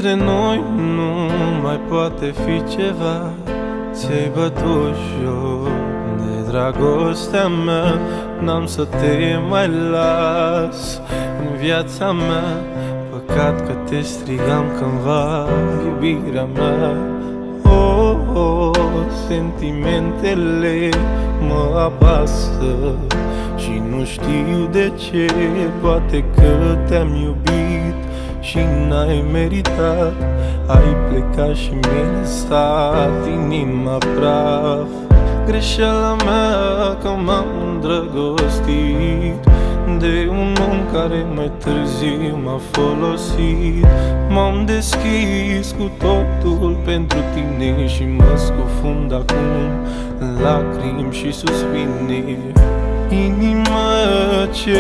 Între noi nu mai poate fi ceva. Ți-ai bătut joc de dragostea mea. N-am să te mai las în viața mea. Păcat că te strigam cândva, iubirea mea. Oh, oh, sentimentele mă apasă și nu știu de ce. Poate că te-am iubit și n-ai meritat. Ai plecat și mi-ai lăsat inima praf. Greșeala mea că m-am îndrăgostit de un om care mai târziu m-a folosit. M-am deschis cu totul pentru tine și mă scufund acum în lacrimi și suspine. Inima ce